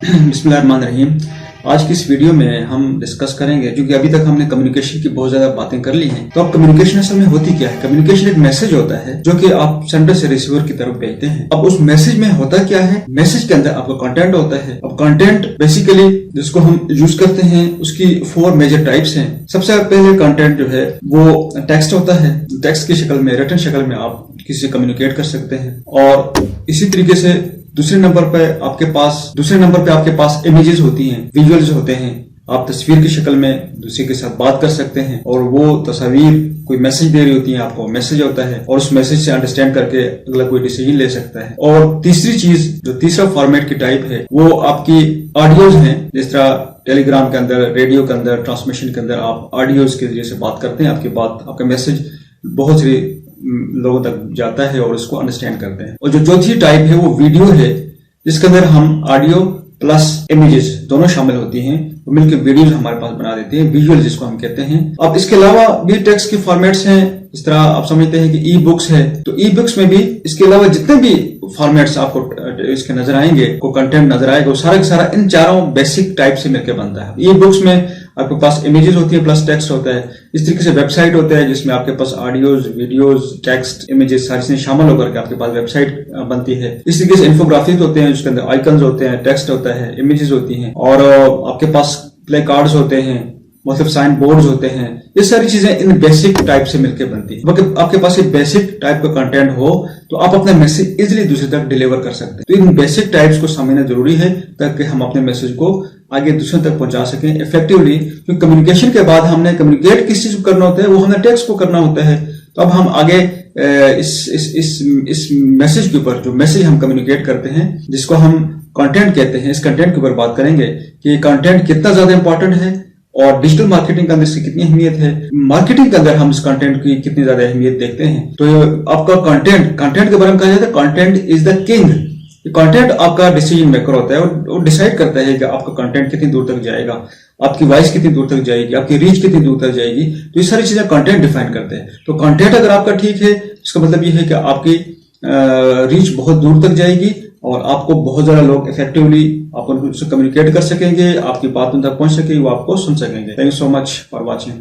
बिस्मिल्लाहिर्रहमानिर्रहीम। आज की इस वीडियो में हम डिस्कस करेंगे, क्योंकि अभी तक हमने कम्युनिकेशन की बहुत ज्यादा बातें कर ली हैं। तो अब कम्युनिकेशन असल में होती क्या है? कम्युनिकेशन एक मैसेज होता है जो कि आप सेंडर से रिसीवर की तरफ भेजते हैं। अब उस मैसेज में होता क्या है? मैसेज के अंदर आपका कंटेंट होता है। अब कंटेंट बेसिकली जिसको हम यूज करते हैं उसकी 4 मेजर टाइप्स हैं। सबसे पहले कंटेंट जो है वो टेक्स्ट होता है। टेक्स्ट की शक्ल में, रिटन शक्ल में आप किसी से कम्युनिकेट कर सकते हैं। और इसी तरीके से दूसरे नंबर पे आपके पास इमेजेस होती हैं, विजुअल्स होते हैं। आप तस्वीर की शक्ल में दूसरे के साथ बात कर सकते हैं और वो तस्वीर कोई मैसेज दे रही होती है, आपको मैसेज होता है और उस मैसेज से अंडरस्टैंड करके अगला कोई डिसीजन ले सकता है। और तीसरी चीज, जो तीसरा फॉर्मेट की टाइप है, वो आपकी ऑडियोज हैं। जिस तरह टेलीग्राम के अंदर, रेडियो के अंदर, ट्रांसमिशन के अंदर आप ऑडियोज के जरिए से बात करते हैं। आपका मैसेज बहुत से लोगों तक जाता है और उसको अंडरस्टैंड करते हैं। और जो चौथी टाइप है वो वीडियो है, जिसके अंदर हम ऑडियो प्लस इमेजेस दोनों शामिल होती हैं, तो मिलकर वीडियोस हमारे पास बना देते हैं, विजुअल जिसको हम कहते हैं। अब इसके अलावा भी टेक्स्ट के फॉर्मेट्स हैं। इस तरह आप समझते हैं कि ई बुक्स है, तो ई बुक्स में भी इसके अलावा जितने भी फॉर्मेट्स आपको इसके नजर आएंगे, को कंटेंट नजर आएगा, वो सारा का सारा इन चारों बेसिक टाइप से मिलकर बनता है। ई बुक्स में आपके पास इमेजेस होती है प्लस टेक्स्ट होता है। इस तरीके से वेबसाइट होता है जिसमें आपके पास ऑडियोज, वीडियोस, टेक्स्ट, इमेजेस सारी चीजें शामिल होकर के आपके पास वेबसाइट बनती है। इस तरीके से इन्फोग्राफिक होते हैं जिसके अंदर आइकन्स होते हैं, टेक्स्ट होता है, इमेजेस होती हैं और आपके पास प्ले कार्ड्स होते हैं, मतलब साइन बोर्ड्स होते हैं। ये सारी चीजें इन बेसिक टाइप से मिलकर बनती है। आपके पास एक बेसिक टाइप का कंटेंट हो तो आप अपना मैसेज इजिली दूसरे तक डिलीवर कर सकते हैं। तो इन बेसिक टाइप्स को समझना जरूरी है ताकि हम अपने मैसेज को आगे दूसरे तक पहुंचा सकें इफेक्टिवली। क्योंकि कम्युनिकेशन के बाद हमने कम्युनिकेट किस चीज को करना होता है, वो हमें टेक्स्ट को करना होता है। तो अब हम आगे इस मैसेज के ऊपर, जो मैसेज हम कम्युनिकेट करते हैं जिसको हम कंटेंट कहते हैं, इस कंटेंट के ऊपर बात करेंगे कि कंटेंट कितना ज्यादा इंपॉर्टेंट है और डिजिटल मार्केटिंग के अंदर इसकी कितनी अहमियत है। मार्केटिंग के अंदर हम इस कंटेंट की कितनी ज्यादा अहमियत देखते हैं। तो आपका कंटेंट के बारे में कहा जाता है content is the king. Content आपका डिसीजन मेकर होता है और वो डिसाइड करता है कि आपका कंटेंट कितनी दूर तक जाएगा, आपकी वॉइस कितनी दूर तक जाएगी, आपकी रीच कितनी दूर तक जाएगी। तो ये सारी चीजें कंटेंट डिफाइन करते हैं। तो कंटेंट अगर आपका ठीक है, इसका मतलब ये है कि आपकी रीच बहुत दूर तक जाएगी और आपको बहुत ज्यादा लोग इफेक्टिवली आप उनसे कम्युनिकेट कर सकेंगे, आपकी बात उन तक पहुंच सकेगी, वो आपको सुन सकेंगे। Thank you so much for watching.